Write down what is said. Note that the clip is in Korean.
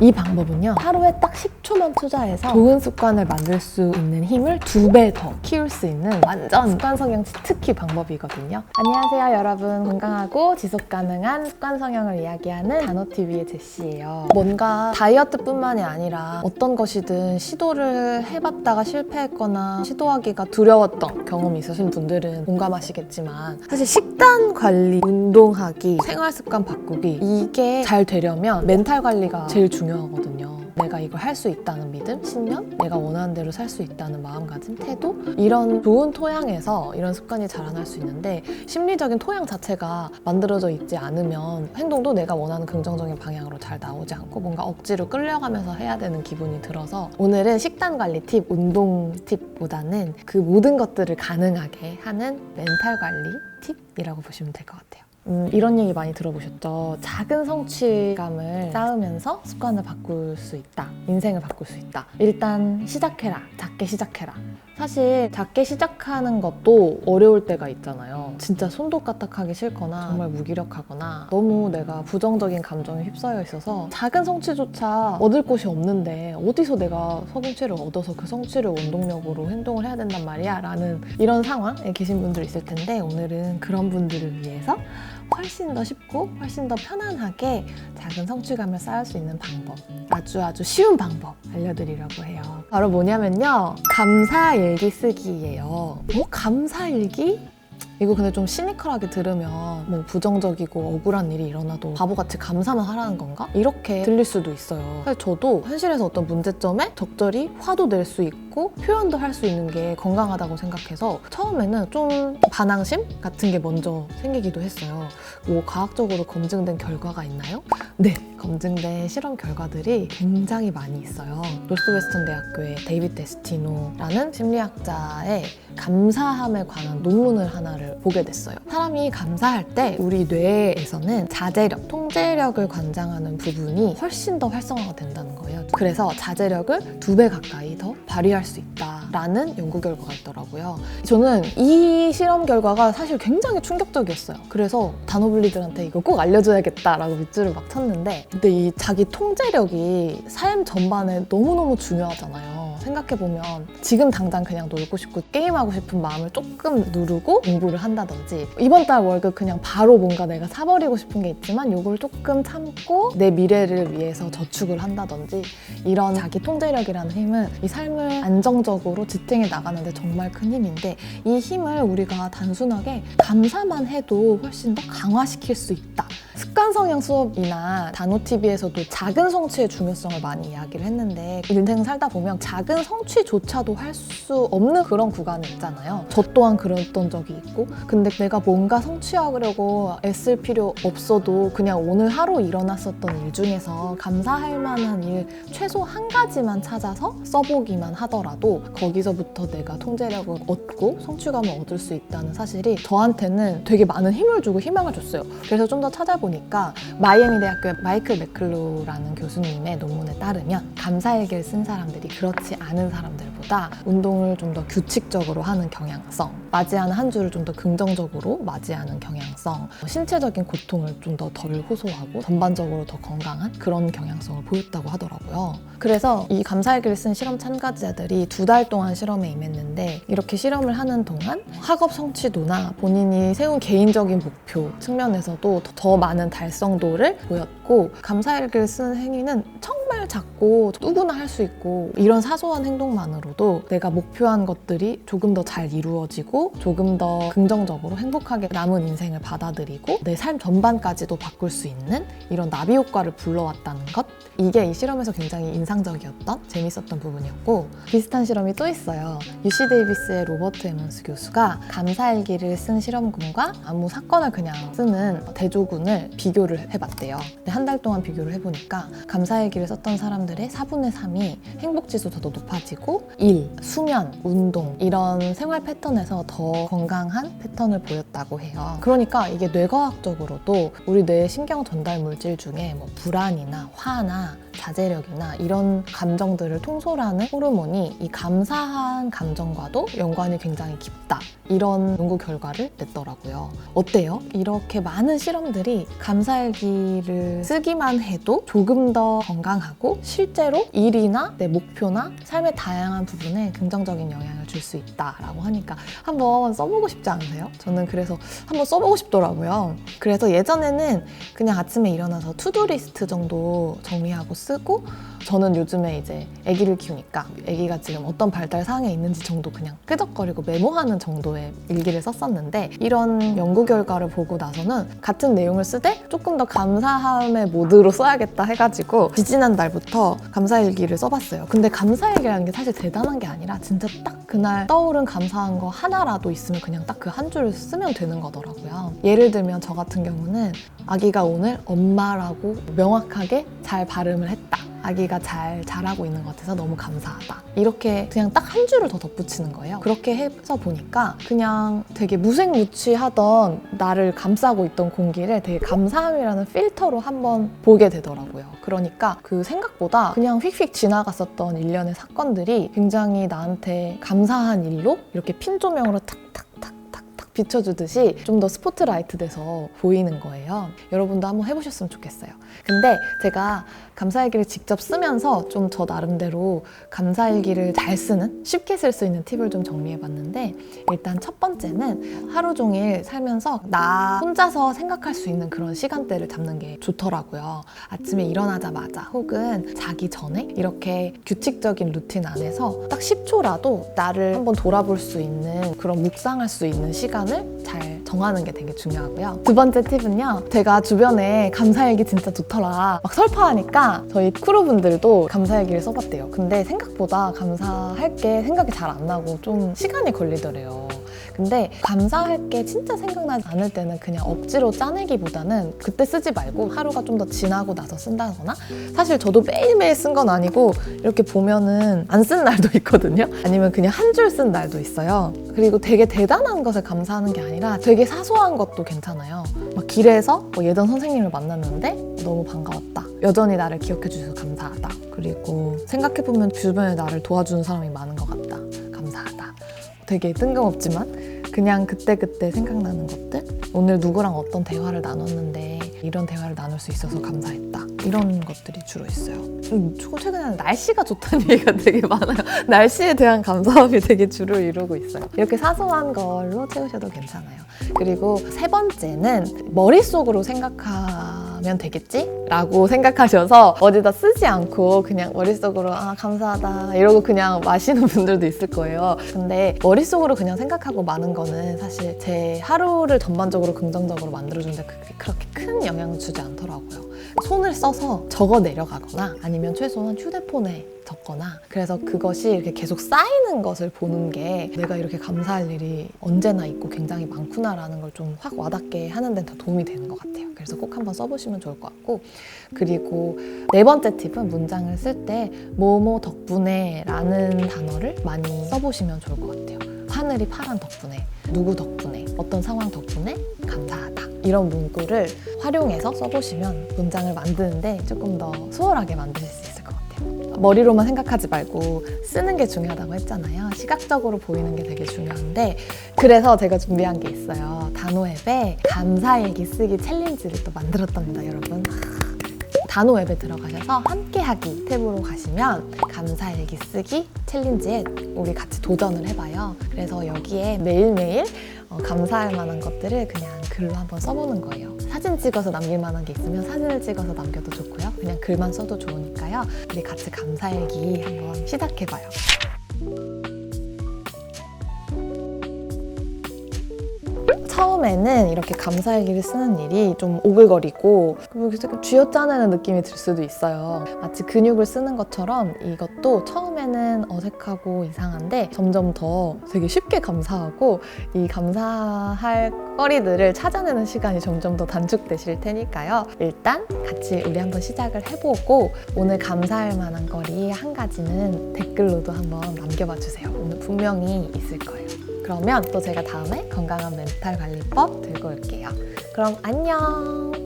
이 방법은요, 하루에 딱 10초만 투자해서 좋은 습관을 만들 수 있는 힘을 2배 더 키울 수 있는 완전 습관 성형 치트키 방법이거든요. 안녕하세요 여러분, 건강하고 지속 가능한 습관 성형을 이야기하는 단호TV의 제시예요. 뭔가 다이어트뿐만이 아니라 어떤 것이든 시도를 해봤다가 실패했거나 시도하기가 두려웠던 경험이 있으신 분들은 공감하시겠지만, 사실 식단 관리, 운동하기, 생활 습관 바꾸기, 이게 잘 되려면 멘탈 관리가 제일 중요하거든요. 내가 이걸 할 수 있다는 믿음, 신념, 내가 원하는 대로 살 수 있다는 마음가짐, 태도, 이런 좋은 토양에서 이런 습관이 자라날 수 있는데, 심리적인 토양 자체가 만들어져 있지 않으면 행동도 내가 원하는 긍정적인 방향으로 잘 나오지 않고 뭔가 억지로 끌려가면서 해야 되는 기분이 들어서, 오늘은 식단 관리 팁, 운동 팁보다는 그 모든 것들을 가능하게 하는 멘탈 관리 팁이라고 보시면 될 것 같아요. 이런 얘기 많이 들어보셨죠? 작은 성취감을 쌓으면서 습관을 바꿀 수 있다. 인생을 바꿀 수 있다. 일단 시작해라. 작게 시작해라. 사실 작게 시작하는 것도 어려울 때가 있잖아요. 진짜 손도 까딱하기 싫거나 정말 무기력하거나 너무 내가 부정적인 감정에 휩싸여 있어서 작은 성취조차 얻을 곳이 없는데 어디서 내가 성취를 얻어서 그 성취를 원동력으로 행동을 해야 된단 말이야 라는 이런 상황에 계신 분들 있을 텐데, 오늘은 그런 분들을 위해서 훨씬 더 쉽고 훨씬 더 편안하게 작은 성취감을 쌓을 수 있는 방법, 아주 쉬운 방법 알려드리려고 해요. 바로 뭐냐면요, 감사일기 쓰기예요. 감사일기? 이거 근데 좀 시니컬하게 들으면 뭐 부정적이고 억울한 일이 일어나도 바보같이 감사만 하라는 건가? 이렇게 들릴 수도 있어요. 사실 저도 현실에서 어떤 문제점에 적절히 화도 낼 수 있고 표현도 할 수 있는 게 건강하다고 생각해서 처음에는 좀 반항심 같은 게 먼저 생기기도 했어요. 뭐 과학적으로 검증된 결과가 있나요? 네, 검증된 실험 결과들이 굉장히 많이 있어요. 노스웨스턴 대학교의 데이비드 데스티노라는 심리학자의 감사함에 관한 논문을 하나를 보게 됐어요. 사람이 감사할 때 우리 뇌에서는 자제력, 통제력을 관장하는 부분이 훨씬 더 활성화가 된다는 거예요. 그래서 자제력을 2배 가까이 더 발휘할 수 있다라는 연구 결과가 있더라고요. 저는 이 실험 결과가 사실 굉장히 충격적이었어요. 그래서 단호블리들한테 이거 꼭 알려줘야겠다라고 밑줄을 막 쳤는데, 근데 이 자기 통제력이 삶 전반에 너무너무 중요하잖아요. 생각해보면 지금 당장 그냥 놀고 싶고 게임하고 싶은 마음을 조금 누르고 공부를 한다든지, 이번 달 월급 그냥 바로 뭔가 내가 사버리고 싶은 게 있지만 이걸 조금 참고 내 미래를 위해서 저축을 한다든지, 이런 자기 통제력이라는 힘은 이 삶을 안정적으로 지탱해 나가는데 정말 큰 힘인데, 이 힘을 우리가 단순하게 감사만 해도 훨씬 더 강화시킬 수 있다. 습관 성형 수업이나 단호TV에서도 작은 성취의 중요성을 많이 이야기를 했는데, 인생 살다 보면 작은 성취조차도 할 수 없는 그런 구간이 있잖아요. 저 또한 그랬던 적이 있고, 근데 내가 뭔가 성취하려고 애쓸 필요 없어도 그냥 오늘 하루 일어났었던 일 중에서 감사할 만한 일 최소 한 가지만 찾아서 써보기만 하더라도 거기서부터 내가 통제력을 얻고 성취감을 얻을 수 있다는 사실이 저한테는 되게 많은 힘을 주고 희망을 줬어요. 그래서 좀 더 찾아보니까 마이애미 대학교의 마이클 맥클로라는 교수님의 논문에 따르면, 감사일기를 쓴 사람들이 그렇지 않은 사람들보다 운동을 좀 더 규칙적으로 하는 경향성, 맞이하는 한 주를 좀 더 긍정적으로 맞이하는 경향성, 신체적인 고통을 좀 더 덜 호소하고 전반적으로 더 건강한 그런 경향성을 보였다고 하더라고요. 그래서 이 감사일기를 쓴 실험 참가자들이 2달 동안 실험에 임했는데, 이렇게 실험을 하는 동안 학업 성취도나 본인이 세운 개인적인 목표 측면에서도 더 많은 달성도를 보였고, 감사일기를 쓰는 행위는 정말 작고 누구나 할 수 있고, 이런 사소한 행동만으로도 내가 목표한 것들이 조금 더 잘 이루어지고 조금 더 긍정적으로 행복하게 남은 인생을 받아들이고 내 삶 전반까지도 바꿀 수 있는 이런 나비 효과를 불러왔다는 것, 이게 이 실험에서 굉장히 인상적이었던, 재밌었던 부분이었고, 비슷한 실험이 또 있어요. UC 데이비스의 로버트 에먼스 교수가 감사일기를 쓴 실험군과 아무 사건을 그냥 쓰는 대조군을 비교를 해봤대요. 한 달 동안 비교를 해보니까 감사일기를 썼던 사람들의 4분의 3이 행복지수도 더 높아지고 일, 수면, 운동 이런 생활 패턴에서 더 건강한 패턴을 보였다고 해요. 그러니까 이게 뇌과학적으로도 우리 뇌의 신경 전달 물질 중에 뭐 불안이나 화나 자제력이나 이런 감정들을 통솔하는 호르몬이 이 감사한 감정과도 연관이 굉장히 깊다. 이런 연구 결과를 냈더라고요. 어때요? 이렇게 많은 실험들이 감사일기를 쓰기만 해도 조금 더 건강하고 실제로 일이나 내 목표나 삶의 다양한 부분에 긍정적인 영향을 줄 수 있다라고 하니까 한번 써보고 싶지 않으세요? 저는 그래서 한번 써보고 싶더라고요. 그래서 예전에는 그냥 아침에 일어나서 투두 리스트 정도 정리하고 쓰고, 저는 요즘에 이제 아기를 키우니까 아기가 지금 어떤 발달 사항에 있는지 정도 그냥 끄적거리고 메모하는 정도의 일기를 썼었는데, 이런 연구 결과를 보고 나서는 같은 내용을 쓰되 조금 더 감사함의 모드로 써야겠다 해가지고 지지난 날부터 감사일기를 써봤어요. 근데 감사일기라는 게 사실 대단한 게 아니라 진짜 딱 그날 떠오른 감사한 거 하나라도 있으면 그냥 딱 그 한 줄을 쓰면 되는 거더라고요. 예를 들면 저 같은 경우는 아기가 오늘 엄마라고 명확하게 잘 발음을 했다. 아기가 잘 자라고 있는 것 같아서 너무 감사하다. 이렇게 그냥 딱 한 줄을 더 덧붙이는 거예요. 그렇게 해서 보니까 그냥 되게 무색무취하던 나를 감싸고 있던 공기를 되게 감사함이라는 필터로 한번 보게 되더라고요. 그러니까 그 생각보다 그냥 휙휙 지나갔었던 일련의 사건들이 굉장히 나한테 감사한 일로 이렇게 핀 조명으로 탁탁탁탁탁 비춰주듯이 좀 더 스포트라이트 돼서 보이는 거예요. 여러분도 한번 해보셨으면 좋겠어요. 근데 제가 감사일기를 직접 쓰면서 좀 저 나름대로 감사일기를 잘 쓰는, 쉽게 쓸 수 있는 팁을 좀 정리해봤는데, 일단 첫 번째는 하루 종일 살면서 나 혼자서 생각할 수 있는 그런 시간대를 잡는 게 좋더라고요. 아침에 일어나자마자 혹은 자기 전에 이렇게 규칙적인 루틴 안에서 딱 10초라도 나를 한번 돌아볼 수 있는, 그런 묵상할 수 있는 시간을 잘 정하는 게 되게 중요하고요. 두 번째 팁은요, 제가 주변에 감사일기 진짜 좋더라 막 설파하니까 저희 크루분들도 감사일기를 써봤대요. 근데 생각보다 감사할 게 생각이 잘 안 나고 좀 시간이 걸리더래요. 근데 감사할 게 진짜 생각나지 않을 때는 그냥 억지로 짜내기보다는 그때 쓰지 말고 하루가 좀 더 지나고 나서 쓴다거나, 사실 저도 매일매일 쓴 건 아니고 이렇게 보면은 안 쓴 날도 있거든요. 아니면 그냥 한 줄 쓴 날도 있어요. 그리고 되게 대단한 것을 감사하는 게 아니라 되게 사소한 것도 괜찮아요. 막 길에서 예전 선생님을 만났는데 너무 반가웠다. 여전히 나를 기억해 주셔서 감사하다. 그리고 생각해보면 주변에 나를 도와주는 사람이 많은 것 같다. 감사하다. 되게 뜬금없지만 그냥 그때그때 생각나는 것들, 오늘 누구랑 어떤 대화를 나눴는데 이런 대화를 나눌 수 있어서 감사했다. 이런 것들이 주로 있어요. 최근에는 날씨가 좋다는 얘기가 되게 많아요. 날씨에 대한 감사함이 되게 주를 이루고 있어요. 이렇게 사소한 걸로 채우셔도 괜찮아요. 그리고 세 번째는 머릿속으로 생각하면 되겠지? 라고 생각하셔서 어디다 쓰지 않고 그냥 머릿속으로 감사하다 이러고 그냥 마시는 분들도 있을 거예요. 근데 머릿속으로 그냥 생각하고 마는 거는 사실 제 하루를 전반적으로 긍정적으로 만들어주는데 그게 그렇게 큰 영향을 주지 않더라고요. 손을 써서 적어 내려가거나 아니면 최소한 휴대폰에 적거나, 그래서 그것이 이렇게 계속 쌓이는 것을 보는 게 내가 이렇게 감사할 일이 언제나 있고 굉장히 많구나라는 걸 좀 확 와닿게 하는 데는 더 도움이 되는 것 같아요. 그래서 꼭 한번 써보시면 좋을 것 같고, 그리고 네 번째 팁은 문장을 쓸 때 뭐뭐 덕분에 라는 단어를 많이 써보시면 좋을 것 같아요. 하늘이 파란 덕분에, 누구 덕분에, 어떤 상황 덕분에 감사하다. 이런 문구를 활용해서 써보시면 문장을 만드는데 조금 더 수월하게 만드실 수 있을 것 같아요. 머리로만 생각하지 말고 쓰는 게 중요하다고 했잖아요. 시각적으로 보이는 게 되게 중요한데, 그래서 제가 준비한 게 있어요. 단오 앱에 감사일기 쓰기 챌린지를 또 만들었답니다, 여러분. 단오 앱에 들어가셔서 함께하기 탭으로 가시면 감사일기 쓰기 챌린지에 우리 같이 도전을 해봐요. 그래서 여기에 매일매일 감사할 만한 것들을 그냥 글로 한번 써보는 거예요. 사진 찍어서 남길 만한 게 있으면 사진을 찍어서 남겨도 좋고요. 그냥 글만 써도 좋으니까요. 우리 같이 감사일기 한번 시작해봐요. 처음에는 이렇게 감사일기를 쓰는 일이 좀 오글거리고 쥐어짜내는 느낌이 들 수도 있어요. 마치 근육을 쓰는 것처럼 이것도 처음에는 어색하고 이상한데 점점 더 되게 쉽게 감사하고, 이 감사할 거리들을 찾아내는 시간이 점점 더 단축되실 테니까요. 일단 같이 우리 한번 시작을 해보고, 오늘 감사할 만한 거리 한 가지는 댓글로도 한번 남겨봐 주세요. 오늘 분명히 있을 거예요. 그러면 또 제가 다음에 건강한 멘탈 관리법 들고 올게요. 그럼 안녕!